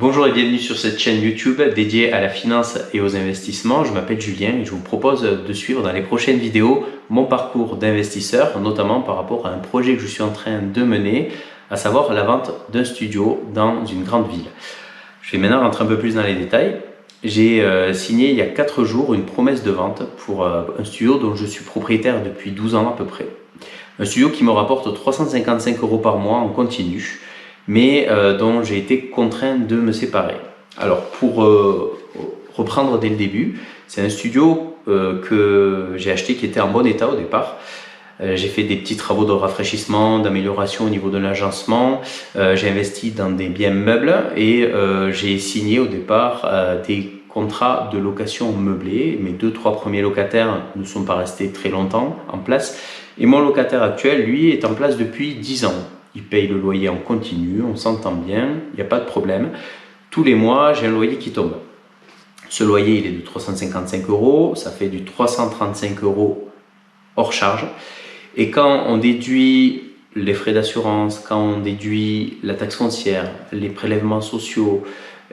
Bonjour et bienvenue sur cette chaîne YouTube dédiée à la finance et aux investissements. Je m'appelle Julien et je vous propose de suivre dans les prochaines vidéos mon parcours d'investisseur, notamment par rapport à un projet que je suis en train de mener, à savoir la vente d'un studio dans une grande ville. Je vais maintenant rentrer un peu plus dans les détails. J'ai signé il y a 4 jours une promesse de vente pour un studio dont je suis propriétaire depuis 12 ans à peu près. Un studio qui me rapporte 355 € par mois en continu, mais dont j'ai été contraint de me séparer. Alors pour reprendre dès le début, c'est un studio que j'ai acheté qui était en bon état au départ. J'ai fait des petits travaux de rafraîchissement, d'amélioration au niveau de l'agencement, j'ai investi dans des biens meubles et j'ai signé au départ des contrats de location meublée. Mes 2-3 premiers locataires ne sont pas restés très longtemps en place et mon locataire actuel, lui, est en place depuis 10 ans. Il paye le loyer en continu, on s'entend bien, il n'y a pas de problème. Tous les mois, j'ai un loyer qui tombe. Ce loyer, il est de 355 €, ça fait du 335 € hors charge. Et quand on déduit les frais d'assurance, quand on déduit la taxe foncière, les prélèvements sociaux,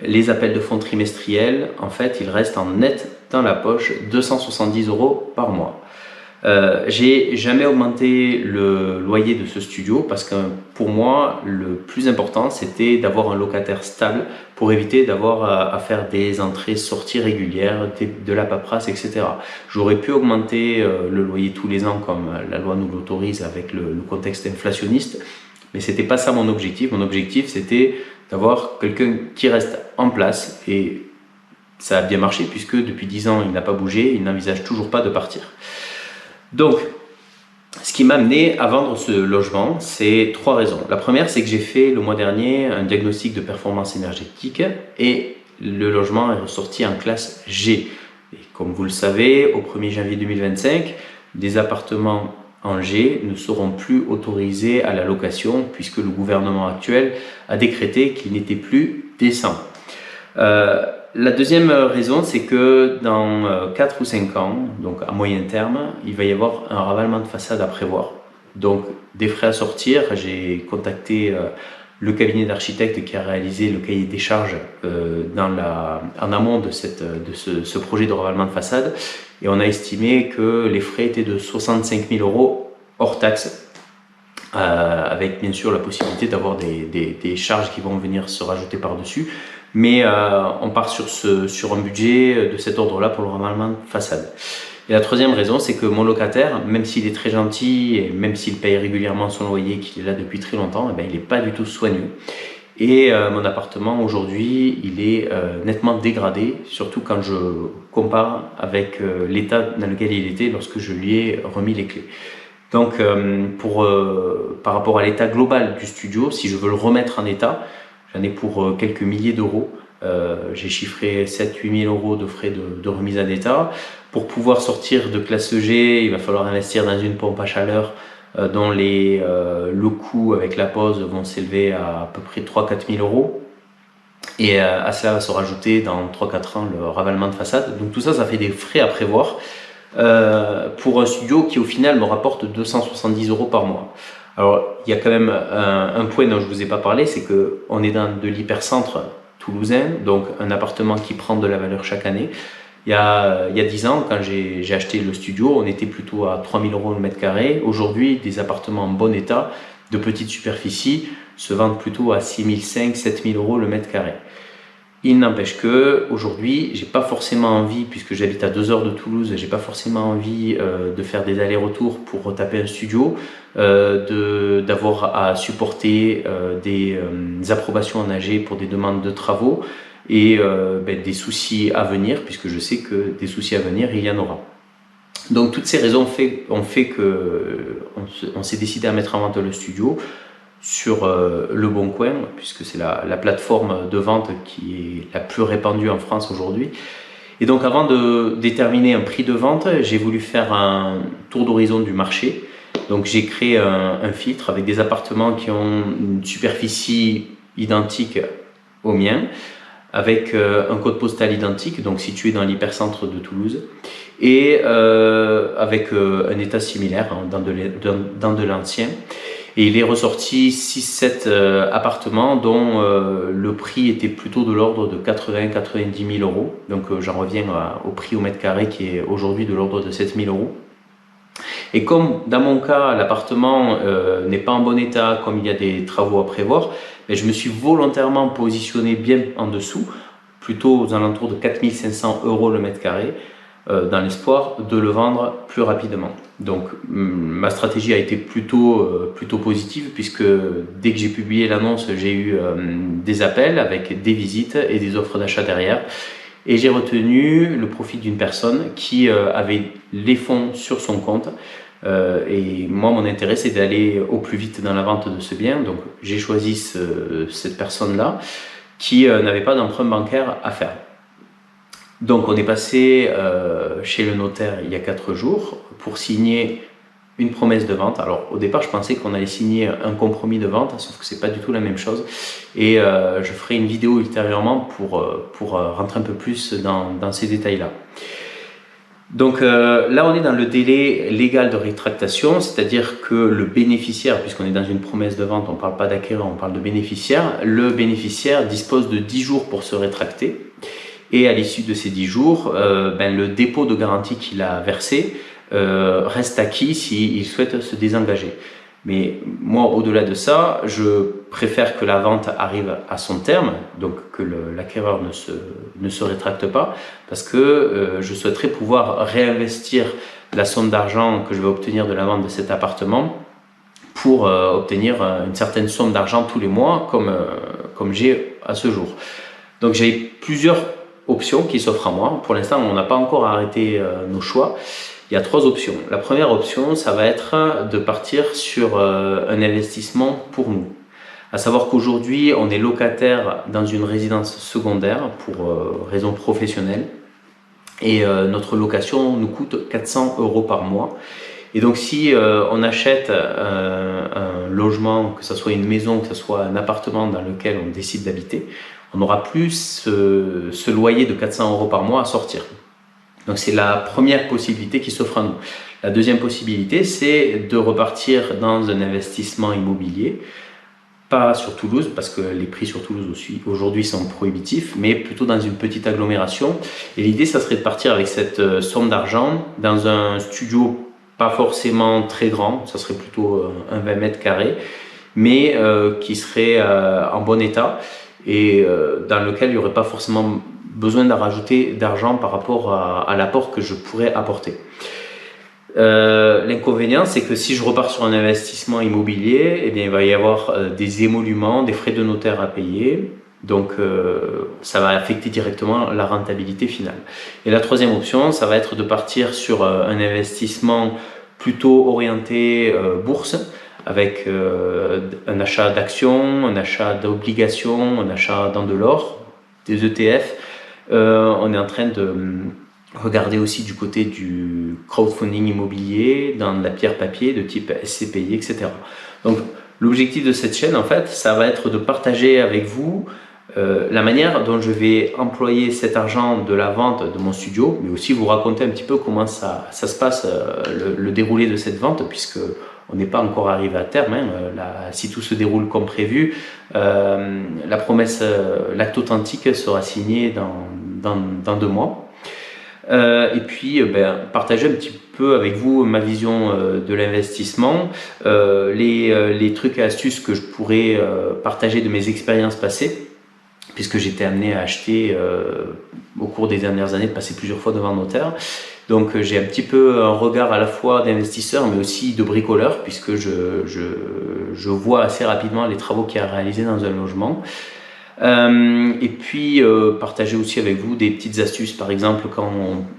les appels de fonds trimestriels, en fait, il reste en net dans la poche 270 € par mois. J'ai jamais augmenté le loyer de ce studio parce que pour moi le plus important c'était d'avoir un locataire stable pour éviter d'avoir à faire des entrées-sorties régulières, de la paperasse, etc. J'aurais pu augmenter le loyer tous les ans comme la loi nous l'autorise avec le contexte inflationniste, mais c'était pas ça mon objectif. Mon objectif c'était d'avoir quelqu'un qui reste en place et ça a bien marché puisque depuis 10 ans il n'a pas bougé, il n'envisage toujours pas de partir. Donc, ce qui m'a amené à vendre ce logement, c'est 3 raisons. La première, c'est que j'ai fait le mois dernier un diagnostic de performance énergétique et le logement est ressorti en classe G. Et comme vous le savez, au 1er janvier 2025, des appartements en G ne seront plus autorisés à la location puisque le gouvernement actuel a décrété qu'ils n'étaient plus décents. La deuxième raison, c'est que dans 4 ou 5 ans, donc à moyen terme, il va y avoir un ravalement de façade à prévoir. Donc des frais à sortir. J'ai contacté le cabinet d'architectes qui a réalisé le cahier des charges en amont de ce projet de ravalement de façade et on a estimé que les frais étaient de 65 000 € hors taxe. Avec bien sûr la possibilité d'avoir des charges qui vont venir se rajouter par-dessus. Mais on part sur un budget de cet ordre-là pour le ravalement de façade. Et la troisième raison, c'est que mon locataire, même s'il est très gentil et même s'il paye régulièrement son loyer, qu'il est là depuis très longtemps, eh bien, il n'est pas du tout soigneux. Et mon appartement aujourd'hui, il est nettement dégradé, surtout quand je compare avec l'état dans lequel il était lorsque je lui ai remis les clés. Donc par rapport à l'état global du studio, si je veux le remettre en état, j'en ai pour quelques milliers d'euros. J'ai chiffré 7-8 000 € de frais de remise en état. Pour pouvoir sortir de classe G, il va falloir investir dans une pompe à chaleur dont le coût avec la pose vont s'élever à peu près 3-4 000 €. Et à cela va se rajouter dans 3-4 ans le ravalement de façade. Donc tout ça, ça fait des frais à prévoir pour un studio qui au final me rapporte 270 € par mois. Alors, il y a quand même un point dont je ne vous ai pas parlé, c'est qu'on est dans de l'hypercentre toulousain, donc un appartement qui prend de la valeur chaque année. Il y a 10 ans, quand j'ai acheté le studio, on était plutôt à 3 000 € le mètre carré. Aujourd'hui, des appartements en bon état, de petite superficie, se vendent plutôt à 6 500-7 000 € le mètre carré. Il n'empêche que aujourd'hui, j'ai pas forcément envie, puisque j'habite à 2 heures de Toulouse, j'ai pas forcément envie de faire des allers-retours pour retaper un studio, d'avoir à supporter des approbations en AG pour des demandes de travaux et des soucis à venir, puisque je sais que des soucis à venir, il y en aura. Donc toutes ces raisons ont fait qu'on s'est décidé à mettre en vente le studio sur Le Bon Coin, puisque c'est la plateforme de vente qui est la plus répandue en France aujourd'hui. Et donc avant de déterminer un prix de vente, j'ai voulu faire un tour d'horizon du marché. Donc j'ai créé un filtre avec des appartements qui ont une superficie identique au mien, avec un code postal identique, donc situé dans l'hypercentre de Toulouse, et avec un état similaire, hein, dans de l'ancien. Et il est ressorti 6-7 appartements dont le prix était plutôt de l'ordre de 80-90 000 euros. Donc j'en reviens au prix au mètre carré qui est aujourd'hui de l'ordre de 7 000 euros. Et comme dans mon cas, l'appartement n'est pas en bon état, comme il y a des travaux à prévoir, je me suis volontairement positionné bien en dessous, plutôt aux alentours de 4 500 euros le mètre carré, dans l'espoir de le vendre plus rapidement. Donc ma stratégie a été plutôt positive, puisque dès que j'ai publié l'annonce, j'ai eu des appels avec des visites et des offres d'achat derrière. Et j'ai retenu le profil d'une personne qui avait les fonds sur son compte. Et moi, mon intérêt, c'est d'aller au plus vite dans la vente de ce bien. Donc j'ai choisi cette personne-là qui n'avait pas d'emprunt bancaire à faire. Donc on est passé chez le notaire il y a 4 jours pour signer une promesse de vente. Alors au départ, je pensais qu'on allait signer un compromis de vente, sauf que c'est pas du tout la même chose. Et je ferai une vidéo ultérieurement pour rentrer un peu plus dans ces détails-là. Donc là, on est dans le délai légal de rétractation, c'est-à-dire que le bénéficiaire, puisqu'on est dans une promesse de vente, on ne parle pas d'acquéreur, on parle de bénéficiaire, le bénéficiaire dispose de 10 jours pour se rétracter. Et à l'issue de ces 10 jours, le dépôt de garantie qu'il a versé reste acquis s'il souhaite se désengager. Mais moi, au-delà de ça, je préfère que la vente arrive à son terme, donc que l'acquéreur ne se rétracte pas, parce que je souhaiterais pouvoir réinvestir la somme d'argent que je vais obtenir de la vente de cet appartement pour obtenir une certaine somme d'argent tous les mois, comme j'ai à ce jour. Donc j'ai plusieurs options qui s'offrent à moi. Pour l'instant, on n'a pas encore arrêté nos choix. Il y a 3 options. La première option, ça va être de partir sur un investissement pour nous. À savoir qu'aujourd'hui, on est locataire dans une résidence secondaire pour raisons professionnelles. Et notre location nous coûte 400 euros par mois. Et donc si on achète un logement, que ce soit une maison, que ce soit un appartement dans lequel on décide d'habiter, on n'aura plus ce loyer de 400 euros par mois à sortir. Donc c'est la première possibilité qui s'offre à nous. La deuxième possibilité, c'est de repartir dans un investissement immobilier, pas sur Toulouse, parce que les prix sur Toulouse aujourd'hui sont prohibitifs, mais plutôt dans une petite agglomération. Et l'idée, ça serait de partir avec cette somme d'argent dans un studio pas forcément très grand, ça serait plutôt un 20 mètres carrés, mais qui serait en bon état et dans lequel il n'y aurait pas forcément besoin de rajouter d'argent par rapport à l'apport que je pourrais apporter. L'inconvénient, c'est que si je repars sur un investissement immobilier, eh bien, il va y avoir des émoluments, des frais de notaire à payer. Donc ça va affecter directement la rentabilité finale. Et la troisième option, ça va être de partir sur un investissement plutôt orienté bourse, avec un achat d'actions, un achat d'obligations, un achat dans de l'or, des ETF. On est en train de regarder aussi du côté du crowdfunding immobilier, dans de la pierre papier de type SCPI, etc. Donc l'objectif de cette chaîne, en fait, ça va être de partager avec vous la manière dont je vais employer cet argent de la vente de mon studio, mais aussi vous raconter un petit peu comment ça se passe, le déroulé de cette vente, puisque on n'est pas encore arrivé à terme. Si tout se déroule comme prévu, la promesse, l'acte authentique sera signé dans 2 mois. Et puis partager un petit peu avec vous ma vision de l'investissement, les trucs et astuces que je pourrais partager de mes expériences passées, puisque j'étais amené à acheter au cours des dernières années, de passer plusieurs fois devant notaire. Donc j'ai un petit peu un regard à la fois d'investisseur mais aussi de bricoleur, puisque je vois assez rapidement les travaux qu'il y a à réaliser dans un logement. Et puis partager aussi avec vous des petites astuces. Par exemple, quand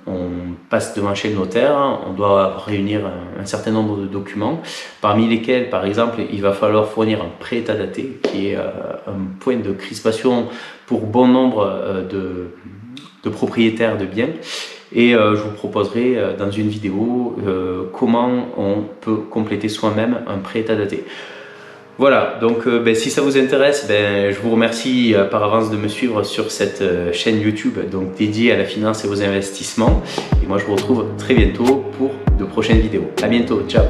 on passe devant chez le notaire, on doit réunir un certain nombre de documents, parmi lesquels, par exemple, il va falloir fournir un prêt-état daté, qui est un point de crispation pour bon nombre de propriétaires de biens. Et je vous proposerai dans une vidéo comment on peut compléter soi-même un prêt-état daté. Voilà, donc si ça vous intéresse, je vous remercie par avance de me suivre sur cette chaîne YouTube donc dédiée à la finance et aux investissements. Et moi je vous retrouve très bientôt pour de prochaines vidéos. À bientôt, ciao!